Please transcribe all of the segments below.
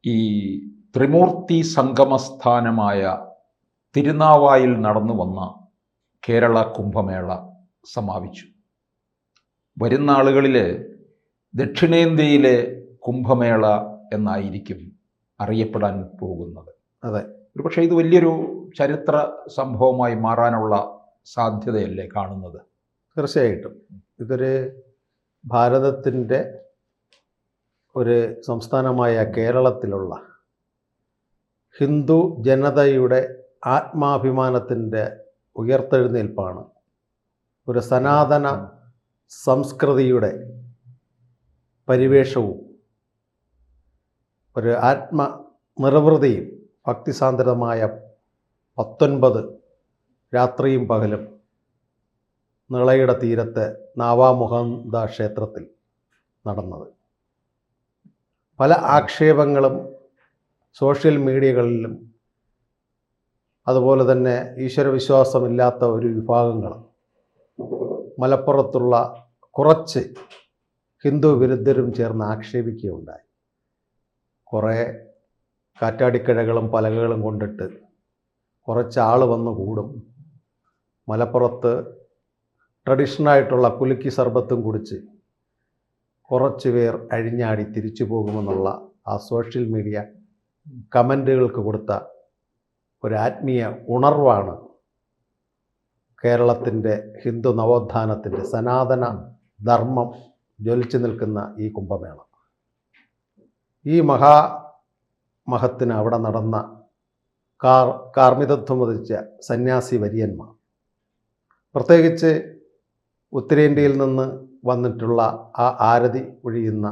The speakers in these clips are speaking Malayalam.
ഈ ത്രിമൂർത്തി സംഗമസ്ഥാനമായ തിരുനാവായിൽ നടന്നു വന്ന കേരള കുംഭമേള സമാപിച്ചു. വരുന്ന ആളുകളിൽ ദക്ഷിണേന്ത്യയിലെ കുംഭമേള എന്നായിരിക്കും അറിയപ്പെടാൻ പോകുന്നത്. അതെ, ഒരുപക്ഷെ ഇത് വലിയൊരു ചരിത്ര സംഭവമായി മാറാനുള്ള സാധ്യതയല്ലേ കാണുന്നത്? തീർച്ചയായിട്ടും ഇതൊരു ഭാരതത്തിൻ്റെ ഒരു സംസ്ഥാനമായ കേരളത്തിലുള്ള ഹിന്ദു ജനതയുടെ ആത്മാഭിമാനത്തിൻ്റെ ഉയർത്തെഴുന്നേൽപ്പാണ്. ഒരു സനാതന സംസ്കൃതിയുടെ പരിവേഷവും ഒരു ആത്മനിർവൃതിയും ഭക്തിസാന്ദ്രമായ 19 രാത്രിയും പകലും നിളയുടെ തീരത്ത് നാവാമുകുന്ദ ക്ഷേത്രത്തിൽ നടന്നത്. പല ആക്ഷേപങ്ങളും സോഷ്യൽ മീഡിയകളിലും അതുപോലെ തന്നെ ഈശ്വരവിശ്വാസമില്ലാത്ത ഒരു വിഭാഗങ്ങളും മലപ്പുറത്തുള്ള കുറച്ച് ഹിന്ദു വിരുദ്ധരും ചേർന്ന് ആക്ഷേപിക്കുകയുണ്ടായി. കുറേ കാറ്റാടിക്കഴകളും പലകകളും കൊണ്ടിട്ട് കുറച്ചാൾ വന്ന് കൂടും, മലപ്പുറത്ത് ട്രഡീഷണലായിട്ടുള്ള കുലുക്കി സർബത്തും കുടിച്ച് കുറച്ച് പേർ അഴിഞ്ഞാടി തിരിച്ചു പോകുമെന്നുള്ള ആ സോഷ്യൽ മീഡിയ കമൻറ്റുകൾക്ക് കൊടുത്ത ഒരു ആത്മീയ ഉണർവാണ് കേരളത്തിൻ്റെ ഹിന്ദു നവോത്ഥാനത്തിൻ്റെ സനാതന ധർമ്മം ജ്വലിച്ചു നിൽക്കുന്ന ഈ കുംഭമേള. ഈ മഹത്തിന് അവിടെ നടന്ന കാർമ്മികത്വം വഹിച്ച സന്യാസി വര്യന്മാർ, പ്രത്യേകിച്ച് ഉത്തരേന്ത്യയിൽ നിന്ന് വന്നിട്ടുള്ള ആ ആരതി ഒഴിയുന്ന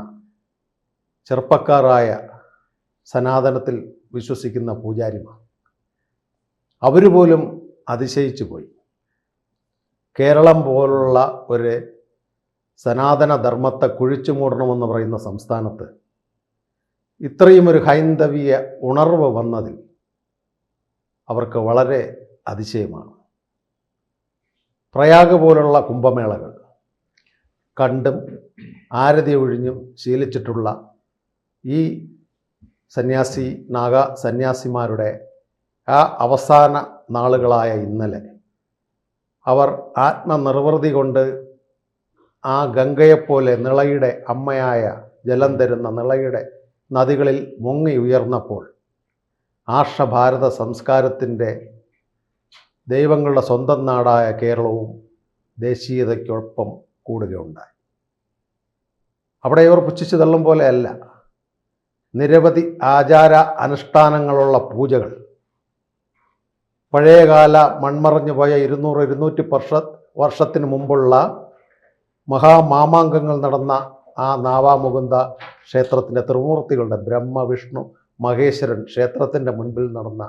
ചെറുപ്പക്കാരായ സനാതനത്തിൽ വിശ്വസിക്കുന്ന പൂജാരിമാർ, അവർ പോലും അതിശയിച്ചു പോയി. കേരളം പോലുള്ള ഒരു സനാതന ധർമ്മത്തെ കുഴിച്ചു മൂടണമെന്ന് പറയുന്ന സംസ്ഥാനത്ത് ഇത്രയും ഒരു ഹൈന്ദവീയ ഉണർവ് വന്നതിൽ അവർക്ക് വളരെ അതിശയമാണ്. പ്രയാഗ് പോലുള്ള കുംഭമേളകൾ കണ്ടും ആരതി ഒഴിഞ്ഞും ശീലിച്ചിട്ടുള്ള ഈ സന്യാസിമാരുടെ ആ അവസാന നാളുകളായ ഇന്നലെ അവർ ആത്മനിർവൃതി കൊണ്ട് ആ ഗംഗയെപ്പോലെ നിളയുടെ അമ്മയായ ജലം തരുന്ന നിളയുടെ നദികളിൽ മുങ്ങി ഉയർന്നപ്പോൾ ആർഷഭാരത സംസ്കാരത്തിൻ്റെ ദൈവങ്ങളുടെ സ്വന്തം നാടായ കേരളവും ദേശീയതയ്ക്കൊപ്പം കൂടുകയുണ്ടായി. അവിടെ ഇവർ പുച്ഛിച്ചു തള്ളും പോലെയല്ല, നിരവധി ആചാര അനുഷ്ഠാനങ്ങളുള്ള പൂജകൾ, പഴയകാല മൺമറഞ്ഞു പോയ 200-210 വർഷത്തിന് മുമ്പുള്ള മഹാമാമാങ്കങ്ങൾ നടന്ന ആ നാവാമുകുന്ദ ക്ഷേത്രത്തിൻ്റെ ത്രിമൂർത്തികളുടെ ബ്രഹ്മ വിഷ്ണു മഹേശ്വരൻ ക്ഷേത്രത്തിൻ്റെ മുൻപിൽ നടന്ന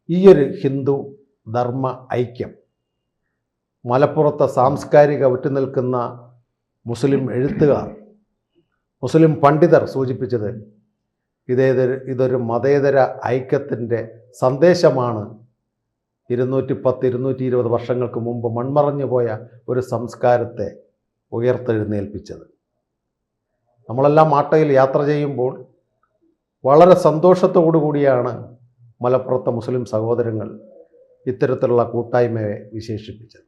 ഈയൊരു ഹിന്ദു ധർമ്മ ഐക്യം മലപ്പുറത്തെ സാംസ്കാരിക വിട്ടുനിൽക്കുന്ന മുസ്ലിം എഴുത്തുകാർ, മുസ്ലിം പണ്ഡിതർ സൂചിപ്പിച്ചത് ഇതൊരു മതേതര ഐക്യത്തിൻ്റെ സന്ദേശമാണ്. 210-220 വർഷങ്ങൾക്ക് മുമ്പ് മൺമറഞ്ഞു പോയ ഒരു സംസ്കാരത്തെ ഉയർത്തെഴുന്നേൽപ്പിച്ചത്. നമ്മളെല്ലാം മാട്ടയിൽ യാത്ര ചെയ്യുമ്പോൾ വളരെ സന്തോഷത്തോടു കൂടിയാണ് മലപ്പുറത്തെ മുസ്ലിം സഹോദരങ്ങൾ ഇത്തരത്തിലുള്ള കൂട്ടായ്മയെ വിശേഷിപ്പിച്ചത്.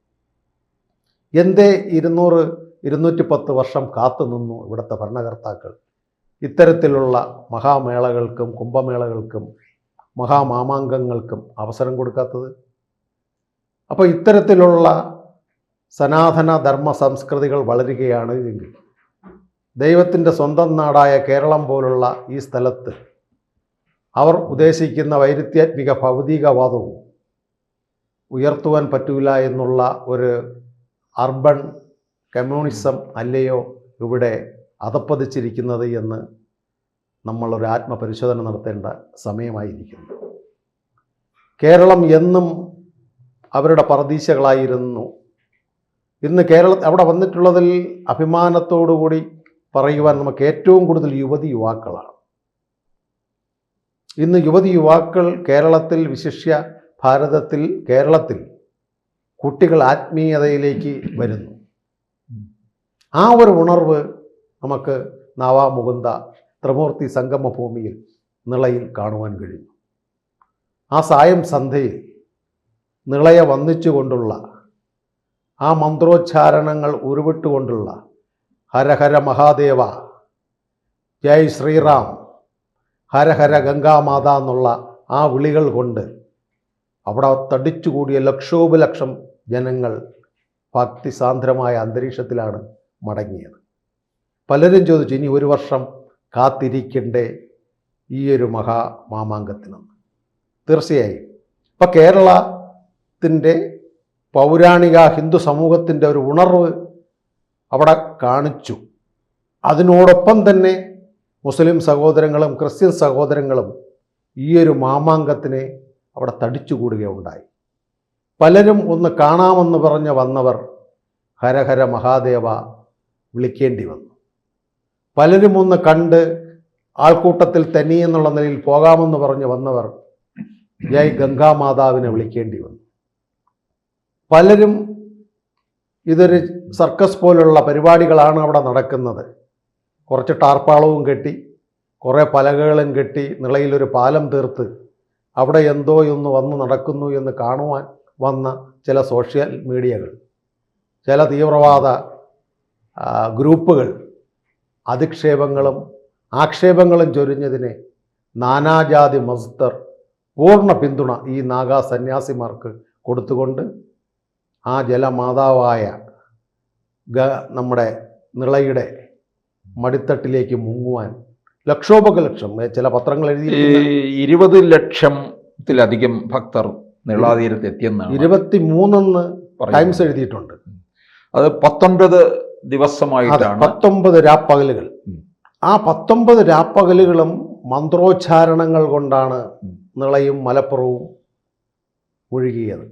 എന്തേ 200-210 വർഷം കാത്തുനിന്നു ഇവിടുത്തെ ഭരണകർത്താക്കൾ ഇത്തരത്തിലുള്ള മഹാമേളകൾക്കും കുംഭമേളകൾക്കും മഹാമാമാങ്കങ്ങൾക്കും അവസരം കൊടുക്കാത്തത്? അപ്പോൾ ഇത്തരത്തിലുള്ള സനാതന ധർമ്മ സംസ്കൃതികൾ വളരുകയാണ് എങ്കിൽ ദൈവത്തിൻ്റെ സ്വന്തം നാടായ കേരളം പോലുള്ള ഈ സ്ഥലത്ത് അവർ ഉദ്ദേശിക്കുന്ന വൈരുദ്ധ്യാത്മിക ഭൗതികവാദവും ഉയർത്തുവാൻ പറ്റൂല എന്നുള്ള ഒരു അർബൺ കമ്മ്യൂണിസം അല്ലയോ ഇവിടെ അധപ്പതിച്ചിരിക്കുന്നത് എന്ന് നമ്മളൊരു ആത്മപരിശോധന നടത്തേണ്ട സമയമായിരിക്കുന്നു. കേരളം എന്നും അവരുടെ പറുദീസകളായിരുന്നു. ഇന്ന് അവിടെ വന്നിട്ടുള്ളതിൽ അഭിമാനത്തോടുകൂടി പറയുവാൻ നമുക്ക് ഏറ്റവും കൂടുതൽ യുവാക്കളാണ്. ഇന്ന് യുവാക്കൾ കേരളത്തിൽ, വിശിഷ്യ ഭാരതത്തിൽ, കേരളത്തിൽ കുട്ടികൾ ആത്മീയതയിലേക്ക് വരുന്നു. ആ ഒരു ഉണർവ് നമുക്ക് നാവാമുകുന്ദ ത്രിമൂർത്തി സംഗമഭൂമിയിൽ നിളയിൽ കാണുവാൻ കഴിഞ്ഞു. ആ സായം സന്ധ്യയിൽ നിളയെ വന്ദിച്ചുകൊണ്ടുള്ള ആ മന്ത്രോച്ചാരണങ്ങൾ ഉരുവിട്ടുകൊണ്ടുള്ള ഹരഹര മഹാദേവ, ജയ് ശ്രീറാം, ഹരഹര ഗംഗാമാത എന്നുള്ള ആ വിളികൾ കൊണ്ട് അവിടെ തടിച്ചുകൂടിയ ലക്ഷോപലക്ഷം ജനങ്ങൾ ഭക്തിസാന്ദ്രമായ അന്തരീക്ഷത്തിലാണ് മടങ്ങിയത്. പലരും ചോദിച്ചു, ഇനി ഒരു വർഷം കാത്തിരിക്കണ്ടേ ഈ ഒരു മഹാമാമാങ്കത്തിനെന്ന്. തീർച്ചയായും ഇപ്പം കേരളത്തിൻ്റെ പൗരാണിക ഹിന്ദു സമൂഹത്തിൻ്റെ ഒരു ഉണർവ് അവിടെ കാണിച്ചു. അതിനോടൊപ്പം തന്നെ മുസ്ലിം സഹോദരങ്ങളും ക്രിസ്ത്യൻ സഹോദരങ്ങളും ഈ ഒരു മാമാങ്കത്തിനെ അവിടെ തടിച്ചുകൂടുകയുണ്ടായി. പലരും ഒന്ന് കാണാമെന്ന് പറഞ്ഞ് വന്നവർ ഹരഹര മഹാദേവ വിളിക്കേണ്ടി വന്നു. പലരും ഒന്ന് കണ്ട് ആൾക്കൂട്ടത്തിൽ തനിയെന്നുള്ള നിലയിൽ പോകാമെന്ന് പറഞ്ഞ് വന്നവർ ജയ് ഗംഗാമാതാവിനെ വിളിക്കേണ്ടി വന്നു. പലരും ഇതൊരു സർക്കസ് പോലുള്ള പരിപാടികളാണ് അവിടെ നടക്കുന്നത്, കുറച്ച് ടാർപ്പാളവും കെട്ടി കുറേ പലകകളും കെട്ടി നിളയിലൊരു പാലം തീർത്ത് അവിടെ എന്തോ ഒന്ന് വന്ന് നടക്കുന്നു എന്ന് കാണുവാൻ വന്ന ചില സോഷ്യൽ മീഡിയകൾ, ചില തീവ്രവാദ ഗ്രൂപ്പുകൾ അധിക്ഷേപങ്ങളും ആക്ഷേപങ്ങളും ചൊരിഞ്ഞതിനെ നാനാജാതി മതസ്ഥർ പൂർണ്ണ പിന്തുണ ഈ നാഗാ സന്യാസിമാർക്ക് കൊടുത്തുകൊണ്ട് ആ ജലമാതാവായ നമ്മുടെ നിളയുടെ മടിത്തട്ടിലേക്ക് മുങ്ങുവാൻ ലക്ഷോപലക്ഷം, ചില പത്രങ്ങൾ എഴുതി 20 ലക്ഷത്തിലധികം ഭക്തർ നിളാതീരത്ത് എത്തിയെന്നാണ് 23 ടൈംസ് എഴുതിയിട്ടുണ്ട്. അത് 19 ദിവസമായിട്ടാണ്, 19 രാപ്പകലുകൾ. ആ 19 രാപ്പകലുകളും മന്ത്രോച്ചാരണങ്ങൾ കൊണ്ടാണ് നിളയും മലപ്പുറവും ഒഴുകിയത്.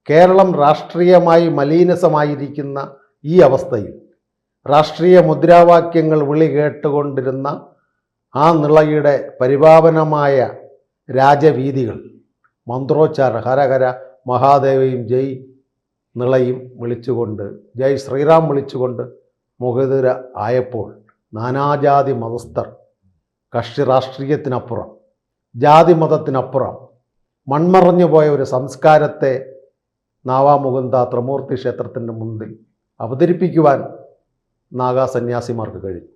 കേരളം രാഷ്ട്രീയമായി മലീനസമായിരിക്കുന്ന ഈ അവസ്ഥയിൽ രാഷ്ട്രീയ മുദ്രാവാക്യങ്ങൾ വിളി കേട്ടുകൊണ്ടിരുന്ന ആ നിളയുടെ പരിപാവനമായ രാജവീതികൾ മന്ത്രോച്ചാരണ ഹരഹര മഹാദേവയും ജയ് നിളയും വിളിച്ചുകൊണ്ട്, ജയ് ശ്രീറാം വിളിച്ചുകൊണ്ട് മുഖതുര ആയപ്പോൾ നാനാജാതി മതസ്ഥർ കക്ഷി രാഷ്ട്രീയത്തിനപ്പുറം ജാതി മതത്തിനപ്പുറം മൺമറഞ്ഞു പോയ ഒരു സംസ്കാരത്തെ നാവാമുകുന്ദ ത്രിമൂർത്തി ക്ഷേത്രത്തിൻ്റെ മുന്നിൽ അവതരിപ്പിക്കുവാൻ നാഗാ സന്യാസിമാർക്ക് കഴിഞ്ഞു.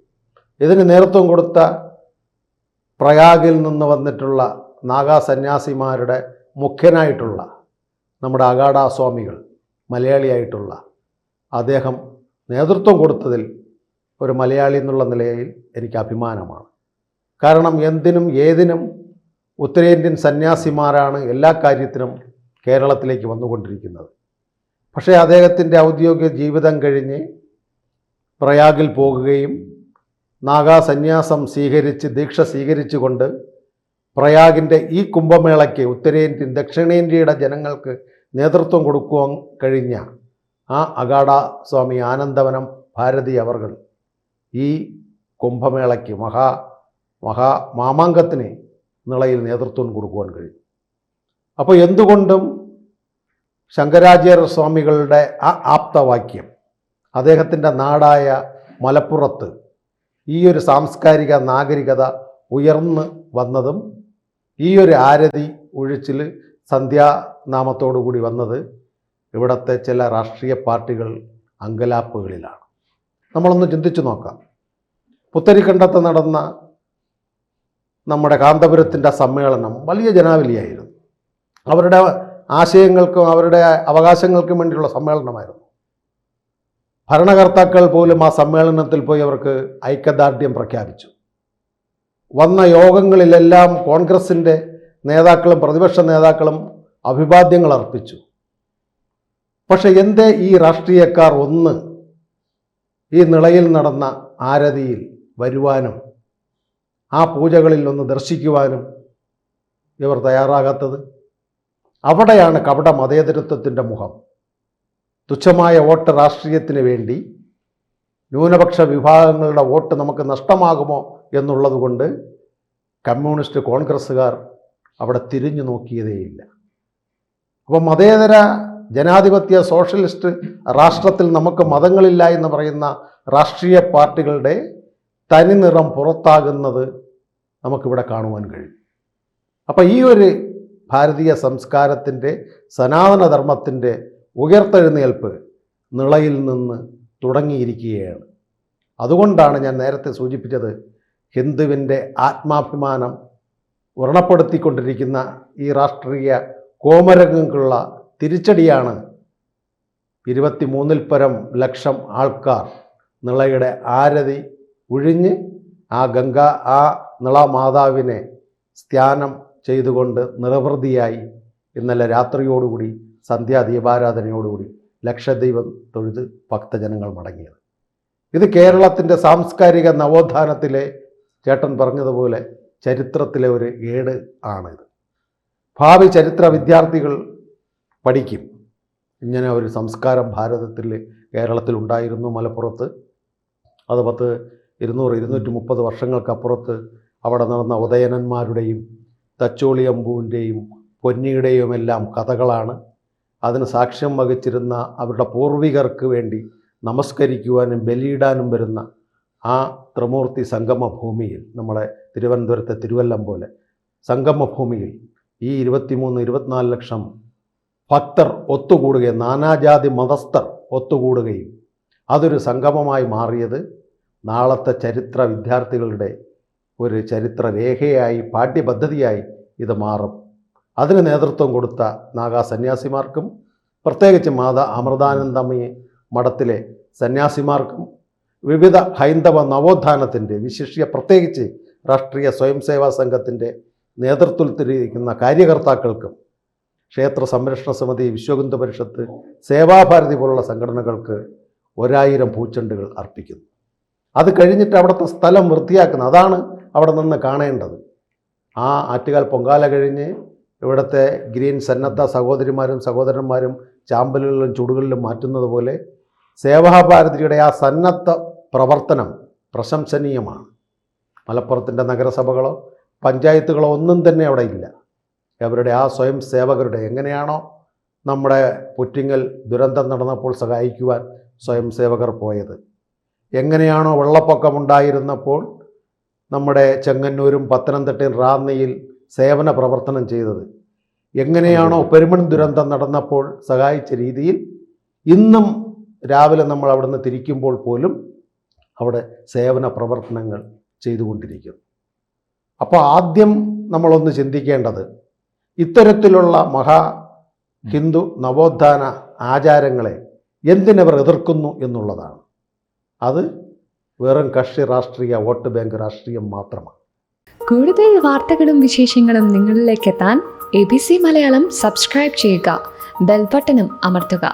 ഇതിന് നേതൃത്വം കൊടുത്ത പ്രയാഗിൽ നിന്ന് വന്നിട്ടുള്ള നാഗാ സന്യാസിമാരുടെ മുഖ്യനായിട്ടുള്ള നമ്മുടെ അഗാഡ സ്വാമികൾ, മലയാളിയായിട്ടുള്ള അദ്ദേഹം നേതൃത്വം കൊടുത്തതിൽ ഒരു മലയാളി എന്നുള്ള നിലയിൽ എനിക്ക് അഭിമാനമാണ്. കാരണം എന്തിനും ഏതിനും ഉത്തരേന്ത്യൻ സന്യാസിമാരാണ് എല്ലാ കാര്യത്തിനും കേരളത്തിലേക്ക് വന്നുകൊണ്ടിരിക്കുന്നത്. പക്ഷേ അദ്ദേഹത്തിൻ്റെ ഔദ്യോഗിക ജീവിതം കഴിഞ്ഞ് പ്രയാഗിൽ പോകുകയും നാഗാ സന്യാസം സ്വീകരിച്ച് ദീക്ഷ സ്വീകരിച്ചുകൊണ്ട് പ്രയാഗിൻ്റെ ഈ കുംഭമേളയ്ക്ക് ഉത്തരേന്ത്യൻ ദക്ഷിണേന്ത്യയുടെ ജനങ്ങൾക്ക് നേതൃത്വം കൊടുക്കുവാൻ കഴിഞ്ഞ ആ അഗാഡ സ്വാമി ആനന്ദവനം ഭാരതി അവർകൾ ഈ കുംഭമേളയ്ക്ക് മാമാങ്കത്തിന് നിളയിൽ നേതൃത്വം കൊടുക്കുവാൻ കഴിയും. അപ്പോൾ എന്തുകൊണ്ടും ശങ്കരാചാര്യ സ്വാമികളുടെ ആ ആപ്തവാക്യം അദ്ദേഹത്തിൻ്റെ നാടായ മലപ്പുറത്ത് ഈ ഒരു സാംസ്കാരിക നാഗരികത ഉയർന്നു വന്നതും ഈ ഒരു ആരതി ഒഴിച്ചിൽ സന്ധ്യാനാമത്തോടു കൂടി വന്നത് ഇവിടുത്തെ ചില രാഷ്ട്രീയ പാർട്ടികൾ അങ്കലാപ്പുകളിലാണ്. നമ്മളൊന്ന് ചിന്തിച്ചു നോക്കാം. പുത്തരിക്കണ്ടത്ത് നടന്ന നമ്മുടെ കാന്തപുരത്തിൻ്റെ സമ്മേളനം വലിയ ജനാവലിയായിരുന്നു. അവരുടെ ആശയങ്ങൾക്കും അവരുടെ അവകാശങ്ങൾക്കും വേണ്ടിയുള്ള സമ്മേളനമായിരുന്നു. ഭരണകർത്താക്കൾ പോലും ആ സമ്മേളനത്തിൽ പോയി അവർക്ക് ഐക്യദാർഢ്യം പ്രഖ്യാപിച്ചു. വന്ന യോഗങ്ങളിലെല്ലാം കോൺഗ്രസിൻ്റെ നേതാക്കളും പ്രതിപക്ഷ നേതാക്കളും അഭിവാദ്യങ്ങൾ അർപ്പിച്ചു. പക്ഷെ എന്തേ ഈ രാഷ്ട്രീയക്കാർ ഒന്ന് ഈ നിളയിൽ നടന്ന ആരതിയിൽ വരുവാനും ആ പൂജകളിൽ ഒന്ന് ദർശിക്കുവാനും ഇവർ തയ്യാറാകാത്തത്? അവിടെയാണ് കപട മതേതരത്വത്തിൻ്റെ മുഖം. തുച്ഛമായ വോട്ട് രാഷ്ട്രീയത്തിന് വേണ്ടി ന്യൂനപക്ഷ വിഭാഗങ്ങളുടെ വോട്ട് നമുക്ക് നഷ്ടമാകുമോ എന്നുള്ളതുകൊണ്ട് കമ്മ്യൂണിസ്റ്റ് കോൺഗ്രസ്സുകാർ അവിടെ തിരിഞ്ഞു നോക്കിയതേയില്ല. അപ്പോൾ മതേതര ജനാധിപത്യ സോഷ്യലിസ്റ്റ് രാഷ്ട്രത്തിൽ നമുക്ക് മതങ്ങളില്ല എന്ന് പറയുന്ന രാഷ്ട്രീയ പാർട്ടികളുടെ തനിനിറം പുറത്താകുന്നത് നമുക്കിവിടെ കാണുവാൻ കഴിയും. അപ്പോൾ ഈ ഒരു ഭാരതീയ സംസ്കാരത്തിൻ്റെ സനാതനധർമ്മത്തിൻ്റെ ഉയർത്തെഴുന്നേൽപ്പ് നിളയിൽ നിന്ന് തുടങ്ങിയിരിക്കുകയാണ്. അതുകൊണ്ടാണ് ഞാൻ നേരത്തെ സൂചിപ്പിച്ചത്, ഹിന്ദുവിൻ്റെ ആത്മാഭിമാനം വ്രണപ്പെടുത്തിക്കൊണ്ടിരിക്കുന്ന ഈ രാഷ്ട്രീയ കോമരങ്ങൾക്കുള്ള തിരിച്ചടിയാണ് 23 പരം ലക്ഷം ആൾക്കാർ നിളയുടെ ആരതി ഉഴിഞ്ഞ് ആ നിള മാതാവിനെ സ്നാനം ചെയ്തുകൊണ്ട് നിറവൃതിയായി ഇന്നലെ രാത്രിയോടുകൂടി സന്ധ്യാദീപാരാധനയോടുകൂടി ലക്ഷദൈവം തൊഴുത് ഭക്തജനങ്ങൾ മടങ്ങിയത്. ഇത് കേരളത്തിൻ്റെ സാംസ്കാരിക നവോത്ഥാനത്തിലെ, ചേട്ടൻ പറഞ്ഞതുപോലെ, ചരിത്രത്തിലെ ഒരു ഏട് ആണിത്. ഭാവി ചരിത്ര വിദ്യാർത്ഥികൾ പഠിക്കും, ഇങ്ങനെ ഒരു സംസ്കാരം ഭാരതത്തിൽ, കേരളത്തിൽ ഉണ്ടായിരുന്നു. മലപ്പുറത്ത് അത് 200-230 വർഷങ്ങൾക്കപ്പുറത്ത് അവിടെ നടന്ന ഉദയനന്മാരുടെയും തച്ചോളി അമ്പുവിൻ്റെയും പൊന്നിയുടെയും എല്ലാം കഥകളാണ്. അതിന് സാക്ഷ്യം വഹിച്ചിരുന്ന അവരുടെ പൂർവികർക്ക് വേണ്ടി നമസ്കരിക്കുവാനും ബലിയിടാനും വരുന്ന ആ ത്രിമൂർത്തി സംഗമഭൂമിയിൽ, നമ്മളെ തിരുവനന്തപുരത്തെ തിരുവല്ലം പോലെ സംഗമഭൂമിയിൽ ഈ 23-24 ലക്ഷം ഭക്തർ ഒത്തുകൂടുകയും നാനാജാതി മതസ്ഥർ ഒത്തുകൂടുകയും അതൊരു സംഗമമായി മാറിയത് നാളത്തെ ചരിത്ര വിദ്യാർത്ഥികളുടെ ഒരു ചരിത്രരേഖയായി, പാഠ്യപദ്ധതിയായി ഇത് മാറും. അതിന് നേതൃത്വം കൊടുത്ത നാഗാ സന്യാസിമാർക്കും പ്രത്യേകിച്ച് മാതാ അമൃതാനന്ദമയി മഠത്തിലെ സന്യാസിമാർക്കും വിവിധ ഹൈന്ദവ നവോത്ഥാനത്തിൻ്റെ, വിശിഷ്യ പ്രത്യേകിച്ച് രാഷ്ട്രീയ സ്വയംസേവാ സംഘത്തിൻ്റെ നേതൃത്വത്തിലിരിക്കുന്ന കാര്യകർത്താക്കൾക്കും, ക്ഷേത്ര സംരക്ഷണ സമിതി, വിശ്വഹിന്ദു പരിഷത്ത്, സേവാഭാരതി പോലുള്ള സംഘടനകൾക്ക് 1000 പൂച്ചെണ്ടുകൾ അർപ്പിക്കുന്നു. അത് കഴിഞ്ഞിട്ട് അവിടുത്തെ സ്ഥലം വൃത്തിയാക്കുന്നു. അതാണ് അവിടെ നിന്ന് കാണേണ്ടത്. ആ ആറ്റുകാൽ പൊങ്കാല കഴിഞ്ഞ് ഇവിടുത്തെ ഗ്രീൻ സന്നദ്ധ സഹോദരിമാരും സഹോദരന്മാരും ചാമ്പലുകളിലും ചുടുകളിലും മാറ്റുന്നത് പോലെ സേവാഭാരതിയുടെ ആ സന്നദ്ധ പ്രവർത്തനം പ്രശംസനീയമാണ്. മലപ്പുറത്തിൻ്റെ നഗരസഭകളോ പഞ്ചായത്തുകളോ ഒന്നും തന്നെ അവിടെ ഇല്ല. അവരുടെ ആ സ്വയം സേവകരുടെ, എങ്ങനെയാണോ നമ്മുടെ പുറ്റിങ്ങൽ ദുരന്തം നടന്നപ്പോൾ സഹായിക്കുവാൻ സ്വയം സേവകർ പോയത്, എങ്ങനെയാണോ വെള്ളപ്പൊക്കമുണ്ടായിരുന്നപ്പോൾ നമ്മുടെ ചെങ്ങന്നൂരും പത്തനംതിട്ടയും റാന്നിയിൽ സേവന പ്രവർത്തനം ചെയ്തത്, എങ്ങനെയാണോ പെരുമൺ ദുരന്തം നടന്നപ്പോൾ സഹായിച്ച രീതിയിൽ ഇന്നും രാവിലെ നമ്മൾ അവിടുന്ന് തിരിക്കുമ്പോൾ പോലും അവിടെ സേവന പ്രവർത്തനങ്ങൾ ചെയ്തുകൊണ്ടിരിക്കുന്നു. അപ്പോൾ ആദ്യം നമ്മളൊന്ന് ചിന്തിക്കേണ്ടത് ഇത്തരത്തിലുള്ള മഹാ ഹിന്ദു നവോത്ഥാന ആചാരങ്ങളെ എന്തിനവർ എതിർക്കുന്നു എന്നുള്ളതാണ്. അത് വെറും കക്ഷി രാഷ്ട്രീയ, വോട്ട് ബാങ്ക് രാഷ്ട്രീയം മാത്രമാണ്. കൂടുതൽ വാർത്തകളും വിശേഷങ്ങളും നിങ്ങളിലേക്ക് എത്താൻ ABC മലയാളം സബ്സ്ക്രൈബ് ചെയ്യുക, ബെൽ ബട്ടണും അമർത്തുക.